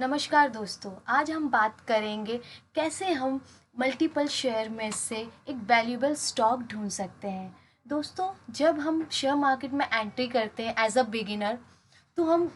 नमस्कार दोस्तों, आज हम बात करेंगे कैसे हम मल्टीपल शेयर में से एक वैल्यूएबल स्टॉक ढूंढ सकते हैं। दोस्तों, जब हम शेयर मार्केट में एंट्री करते हैं एज अ बिगिनर, तो हम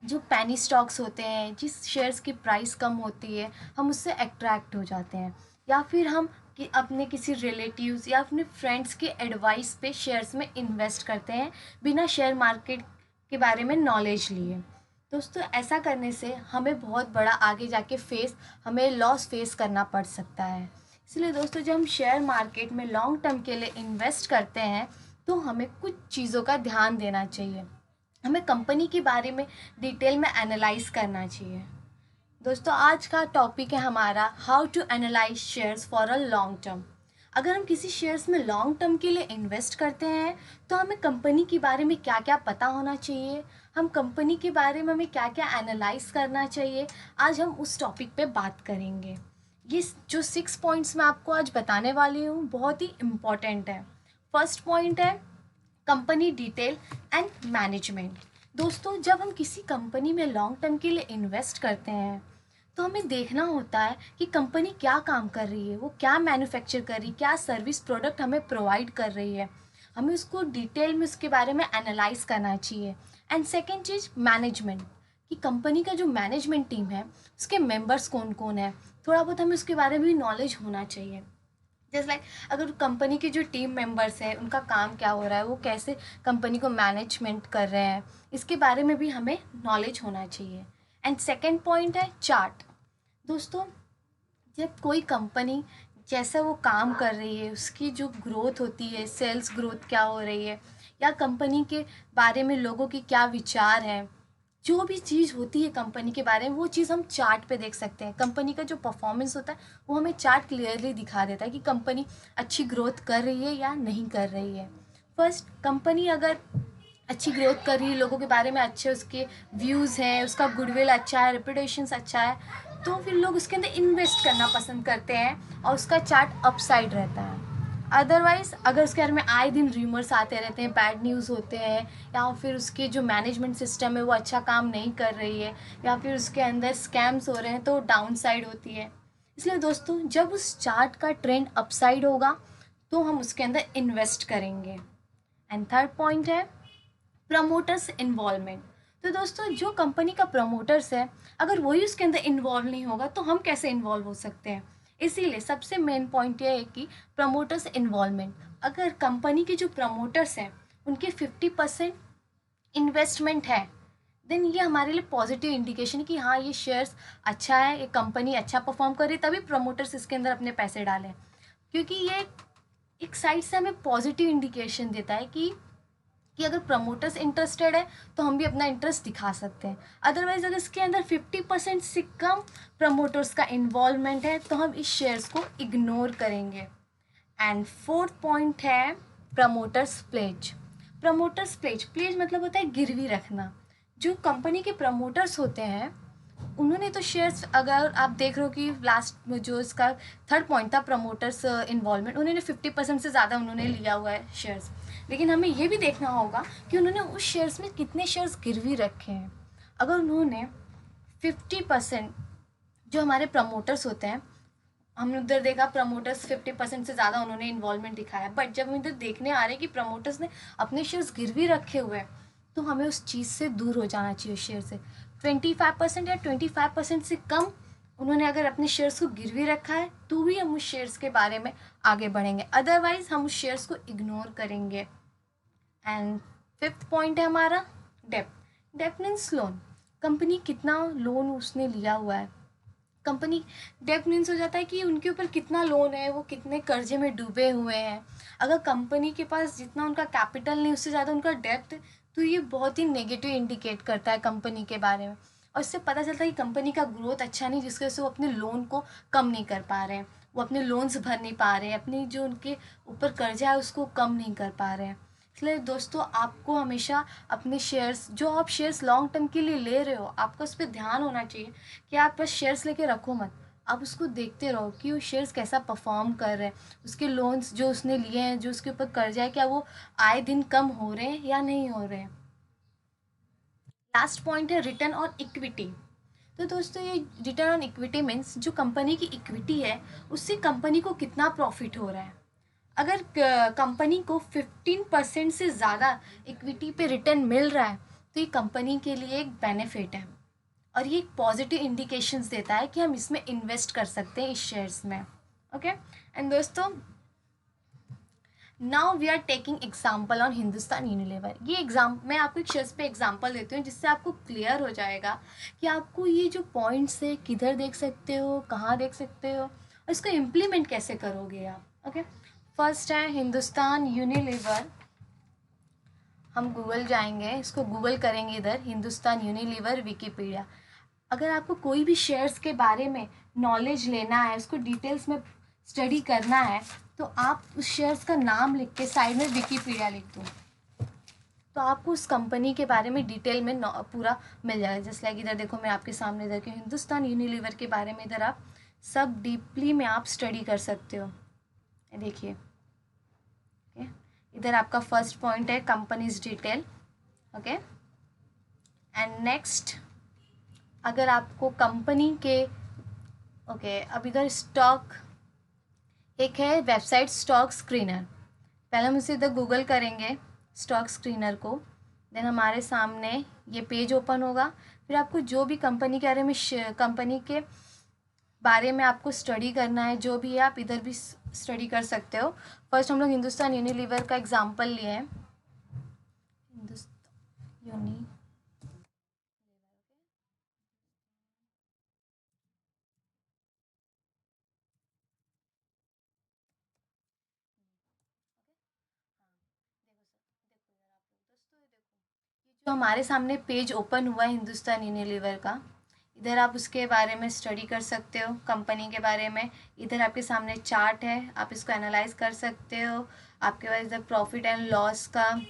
जो पेनी स्टॉक्स होते हैं, जिस शेयर्स की प्राइस कम होती है, हम उससे अट्रैक्ट हो जाते हैं, या फिर हम कि अपने किसी रिलेटिव्स या अपने फ्रेंड्स के एडवाइस पे शेयर्स में इन्वेस्ट करते हैं बिना शेयर मार्केट के बारे में नॉलेज लिए। दोस्तों, ऐसा करने से हमें बहुत बड़ा आगे जाके हमें लॉस फेस करना पड़ सकता है। इसलिए दोस्तों, जब हम शेयर मार्केट में लॉन्ग टर्म के लिए इन्वेस्ट करते हैं, तो हमें कुछ चीज़ों का ध्यान देना चाहिए। हमें कंपनी के बारे में डिटेल में एनालाइज करना चाहिए। दोस्तों, आज का टॉपिक है हमारा how to analyse shares for a long term. अगर हम किसी शेयर्स में लॉन्ग टर्म के लिए इन्वेस्ट करते हैं, तो हमें कंपनी के बारे में क्या क्या पता होना चाहिए, हम कंपनी के बारे में हमें क्या क्या एनालाइज करना चाहिए। आज हम उस टॉपिक पे बात करेंगे। ये जो 6 पॉइंट्स मैं आपको आज बताने वाली हूँ, बहुत ही इम्पॉर्टेंट है। फर्स्ट पॉइंट है कंपनी डिटेल एंड मैनेजमेंट। दोस्तों, जब हम किसी कंपनी में लॉन्ग टर्म के लिए इन्वेस्ट करते हैं, तो हमें देखना होता है कि कंपनी क्या काम कर रही है, वो क्या मैन्युफैक्चर कर रही है, क्या सर्विस प्रोडक्ट हमें प्रोवाइड कर रही है। हमें उसको डिटेल में उसके बारे में एनालाइज करना चाहिए। एंड सेकेंड चीज़ मैनेजमेंट, कि कंपनी का जो मैनेजमेंट टीम है, उसके मेंबर्स कौन कौन है, थोड़ा बहुत हमें उसके बारे में भी नॉलेज होना चाहिए। जैसे लाइक अगर कंपनी के जो टीम मेंबर्स हैं, उनका काम क्या हो रहा है, वो कैसे कंपनी को मैनेजमेंट कर रहे हैं, इसके बारे में भी हमें नॉलेज होना चाहिए। एंड सेकेंड पॉइंट है चार्ट। दोस्तों, जब कोई कंपनी जैसा वो काम कर रही है, उसकी जो ग्रोथ होती है, सेल्स ग्रोथ क्या हो रही है, या कंपनी के बारे में लोगों की क्या विचार है, जो भी चीज़ होती है कंपनी के बारे में, वो चीज़ हम चार्ट पे देख सकते हैं। कंपनी का जो परफॉर्मेंस होता है, वो हमें चार्ट क्लियरली दिखा देता है कि कंपनी अच्छी ग्रोथ कर रही है या नहीं कर रही है। फर्स्ट, कंपनी अगर अच्छी ग्रोथ कर रही है, लोगों के बारे में अच्छे उसके व्यूज़ हैं, उसका गुडविल अच्छा है, रेपुटेशंस अच्छा है, तो फिर लोग उसके अंदर इन्वेस्ट करना पसंद करते हैं और उसका चार्ट अपसाइड रहता है। अदरवाइज़ अगर उसके बारे में आए दिन रूमर्स आते रहते हैं, बैड न्यूज़ होते हैं, या फिर उसके जो मैनेजमेंट सिस्टम है वो अच्छा काम नहीं कर रही है, या फिर उसके अंदर स्कैम्स हो रहे हैं, तो डाउन साइड होती है। इसलिए दोस्तों, जब उस चार्ट का ट्रेंड अपसाइड होगा, तो हम उसके अंदर इन्वेस्ट करेंगे। एंड थर्ड पॉइंट है प्रमोटर्स इन्वॉल्वमेंट। तो दोस्तों, जो कंपनी का प्रमोटर्स है, अगर वही उसके अंदर इन्वॉल्व नहीं होगा, तो हम कैसे इन्वॉल्व हो सकते हैं। इसीलिए सबसे मेन पॉइंट यह है कि प्रमोटर्स इन्वॉल्वमेंट। अगर कंपनी के जो प्रमोटर्स हैं, उनके 50% इन्वेस्टमेंट है, देन ये हमारे लिए पॉजिटिव इंडिकेशन है कि हाँ, ये शेयर्स अच्छा है, ये कंपनी अच्छा परफॉर्म कर रही है, तभी प्रमोटर्स इसके अंदर अपने पैसे डालें। क्योंकि ये एक साइड से हमें पॉजिटिव इंडिकेशन देता है कि अगर प्रमोटर्स इंटरेस्टेड है, तो हम भी अपना इंटरेस्ट दिखा सकते हैं। अदरवाइज अगर इसके अंदर 50% से कम प्रमोटर्स का इन्वॉल्वमेंट है, तो हम इस शेयर्स को इग्नोर करेंगे। एंड फोर्थ पॉइंट है promoters pledge. Promoters pledge pledge मतलब होता है गिरवी रखना। जो कंपनी के प्रमोटर्स होते हैं, उन्होंने तो शेयर्स, अगर आप देख रहे हो कि लास्ट में जो इसका थर्ड पॉइंट था प्रमोटर्स इन्वॉल्वमेंट, उन्होंने 50% से ज़्यादा उन्होंने लिया हुआ है शेयर्स। लेकिन हमें ये भी देखना होगा कि उन्होंने उस शेयर्स में कितने शेयर्स गिरवी रखे हैं। अगर उन्होंने 50%, जो हमारे प्रमोटर्स होते हैं, हमने उधर देखा प्रमोटर्स 50% से ज़्यादा उन्होंने इन्वॉल्वमेंट दिखाया, बट जब हम इधर देखने आ रहे हैं कि प्रमोटर्स ने अपने शेयर्स गिरवी रखे हुए हैं, तो हमें उस चीज़ से दूर हो जाना चाहिए। शेयर से 25% या 25% से कम उन्होंने अगर अपने शेयर्स को गिरवी रखा है, तो भी हम उस शेयर्स के बारे में आगे बढ़ेंगे, अदरवाइज हम उस शेयर्स को इग्नोर करेंगे। एंड फिफ्थ पॉइंट है हमारा डेप्ट। डेप्ट मीन्स लोन। कंपनी कितना लोन उसने लिया हुआ है। कंपनी डेप्ट मीन्स हो जाता है कि उनके ऊपर कितना लोन है, वो कितने कर्जे में डूबे हुए हैं। अगर कंपनी के पास जितना उनका कैपिटल नहीं, उससे ज़्यादा उनका डेप्ट, तो ये बहुत ही नेगेटिव इंडिकेट करता है कंपनी के बारे में। और इससे पता चलता है कि कंपनी का ग्रोथ अच्छा नहीं, जिसकी वजह से वो अपने लोन को कम नहीं कर पा रहे हैं, वो अपने लोन्स भर नहीं पा रहे हैं, अपनी जो उनके ऊपर कर्जा है उसको कम नहीं कर पा रहे हैं। इसलिए दोस्तों, आपको हमेशा अपने शेयर्स, जो आप शेयर्स लॉन्ग टर्म के लिए ले रहे हो, आपका उस पर ध्यान होना चाहिए कि आप बस शेयर्स लेके रखो मत। आप उसको देखते रहो कि वो शेयर्स कैसा परफॉर्म कर रहे हैं, उसके लोन्स जो उसने लिए हैं, जो उसके ऊपर कर्जा है, क्या वो आए दिन कम हो रहे हैं या नहीं हो रहे हैं। लास्ट पॉइंट है रिटर्न और इक्विटी। तो दोस्तों ये रिटर्न ऑन इक्विटी मीन्स जो कंपनी की इक्विटी है उससे कंपनी को कितना प्रॉफिट हो रहा है। अगर कंपनी को 15% से ज़्यादा इक्विटी पे रिटर्न मिल रहा है तो ये कंपनी के लिए एक बेनिफिट है और ये एक पॉजिटिव इंडिकेशंस देता है कि हम इसमें इन्वेस्ट कर सकते हैं इस शेयर्स में। ओके एंड दोस्तों, now we are taking example on Hindustan Unilever. ये एग्जाम मैं आपको एक शेयर्स पे एग्जाम्पल देती हूँ जिससे आपको क्लियर हो जाएगा कि आपको ये जो पॉइंट्स है किधर देख सकते हो, कहाँ देख सकते हो और इसको इम्प्लीमेंट कैसे करोगे आप। ओके, फर्स्ट है हिंदुस्तान यूनिलीवर। हम गूगल जाएंगे, इसको गूगल करेंगे इधर हिंदुस्तान यूनिलीवर विकीपीडिया। अगर आपको कोई भी शेयर्स के बारे में नॉलेज लेना है, उसको डिटेल्स में स्टडी करना है, तो आप उस शेयर्स का नाम लिख के साइड में विकीपीडिया लिख दो तो आपको उस कंपनी के बारे में डिटेल में पूरा मिल जाएगा। जैसे लाइक इधर देखो, मैं आपके सामने इधर के हिंदुस्तान यूनिलीवर के बारे में इधर आप सब डीपली में आप स्टडी कर सकते हो। देखिए इधर आपका फर्स्ट पॉइंट है companies detail. Okay and next, अगर आपको कंपनी के अब इधर स्टॉक एक है वेबसाइट स्टॉक स्क्रीनर। पहले हम उसे इधर गूगल करेंगे स्टॉक स्क्रीनर को, देन हमारे सामने ये पेज ओपन होगा। फिर आपको जो भी कंपनी के बारे में आपको स्टडी करना है, जो भी है आप इधर भी स्टडी कर सकते हो। फर्स्ट हम लोग हिंदुस्तान यूनिलीवर का एग्जांपल लिए हैं। हिंदुस्तान यूनि जो हमारे सामने पेज ओपन हुआ है हिंदुस्तान यूनिलीवर का, इधर आप उसके बारे में स्टडी कर सकते हो, कंपनी के बारे में। इधर आपके सामने चार्ट है, आप इसको एनालाइज कर सकते हो। आपके पास इधर प्रॉफिट एंड लॉस का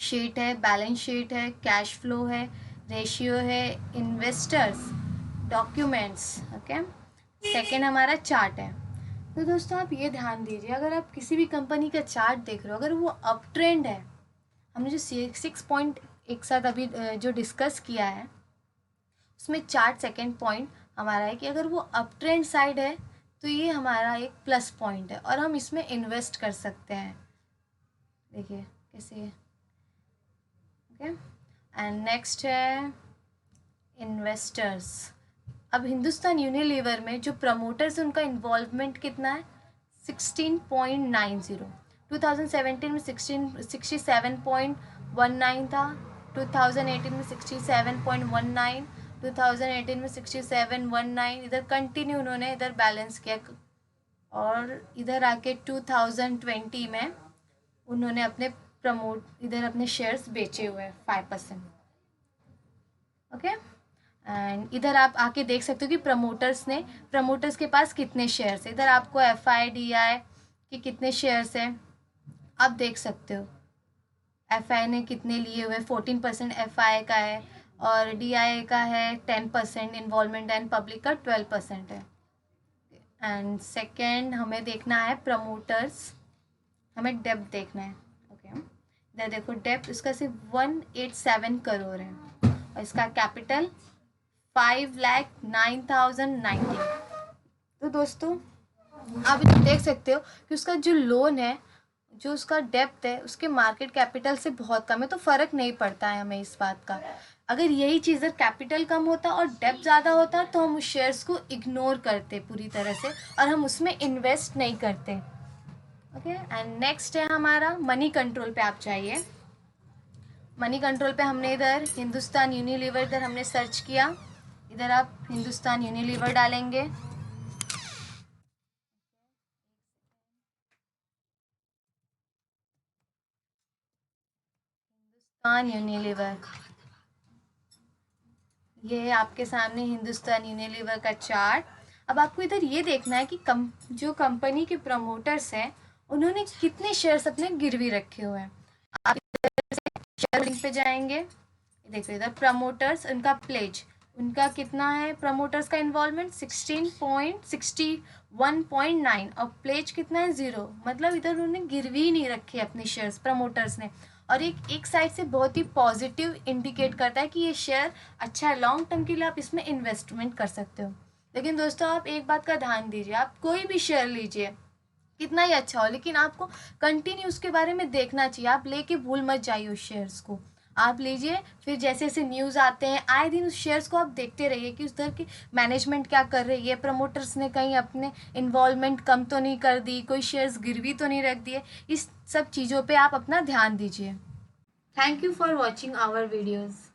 शीट है, बैलेंस शीट है, कैश फ्लो है, रेशियो है, इन्वेस्टर्स डॉक्यूमेंट्स। ओके, सेकेंड हमारा चार्ट है। तो दोस्तों आप ये ध्यान दीजिए, अगर आप किसी भी कंपनी का चार्ट देख रहे हो, अगर वो अप ट्रेंड है, हमने जो 6 पॉइंट एक साथ अभी जो डिस्कस किया है उसमें चार्ट सेकंड पॉइंट हमारा है कि अगर वो अप ट्रेंड साइड है तो ये हमारा एक प्लस पॉइंट है और हम इसमें इन्वेस्ट कर सकते हैं। देखिए कैसे। ओके एंड नेक्स्ट है इन्वेस्टर्स। अब हिंदुस्तान यूनिलीवर में जो प्रमोटर्स उनका इन्वॉल्वमेंट कितना है, 16.90। 2017 में 67.19 था, 2018 में 67.19, 2018 में 67.19, इधर कंटिन्यू उन्होंने इधर बैलेंस किया और इधर आके 2020 में उन्होंने अपने शेयर्स बेचे हुए हैं 5%। ओके एंड इधर आप आके देख सकते हो कि प्रमोटर्स के पास कितने शेयर्स है। इधर आपको FIDI के कितने शेयर्स हैं आप देख सकते हो। FI ने कितने लिए हुए, 14% FI का है और DI का है 10%, इन्वॉल्वमेंट एंड पब्लिक का 12% है। एंड सेकेंड हमें देखना है प्रमोटर्स, हमें डेप्थ देखना है। ओके इधर देखो डेप्थ उसका सिर्फ 187 करोड़ है और इसका कैपिटल 5,09,090। तो दोस्तों आप इधर देख सकते हो कि उसका जो लोन है, जो उसका डेप्थ है, उसके मार्केट कैपिटल से बहुत कम है, तो फ़र्क नहीं पड़ता है हमें इस बात का। अगर यही चीज़ कैपिटल कम होता और डेप्थ ज़्यादा होता तो हम उस शेयर्स को इग्नोर करते पूरी तरह से और हम उसमें इन्वेस्ट नहीं करते। ओके एंड नेक्स्ट है हमारा मनी कंट्रोल पे आप चाहिए। मनी कंट्रोल पे हमने इधर हिंदुस्तान यूनिलीवर इधर हमने सर्च किया, इधर आप हिंदुस्तान यूनिलीवर डालेंगे। हिंदुस्तान यूनिलीवर, ये है आपके सामने हिंदुस्तान यूनिलीवर का चार्ट। अब आपको इधर ये देखना है कि जो कंपनी के प्रमोटर्स हैं उन्होंने कितने शेयर्स अपने गिरवी रखे हुए हैं। आप इधर से शेयर लिंक पे जाएंगे, देखो इधर प्रमोटर्स उनका प्लेज, उनका कितना है प्रमोटर्स का इन्वॉल्वमेंट 16.61.9 और प्लेज कितना है 0, मतलब इधर उन्होंने गिरवी ही नहीं रखे अपने शेयर्स प्रमोटर्स ने। और एक साइड से बहुत ही पॉजिटिव इंडिकेट करता है कि ये शेयर अच्छा है, लॉन्ग टर्म के लिए आप इसमें इन्वेस्टमेंट कर सकते हो। लेकिन दोस्तों आप एक बात का ध्यान दीजिए, आप कोई भी शेयर लीजिए कितना ही अच्छा हो, लेकिन आपको कंटिन्यू उसके बारे में देखना चाहिए। आप लेके भूल मत जाइए उस शेयर्स को। आप लीजिए, फिर जैसे जैसे न्यूज़ आते हैं आए दिन उस शेयर्स को आप देखते रहिए कि उस तरह की मैनेजमेंट क्या कर रही है, प्रमोटर्स ने कहीं अपने इन्वॉल्वमेंट कम तो नहीं कर दी, कोई शेयर्स गिरवी तो नहीं रख दिए। इस सब चीज़ों पे आप अपना ध्यान दीजिए। Thank you for watching our videos.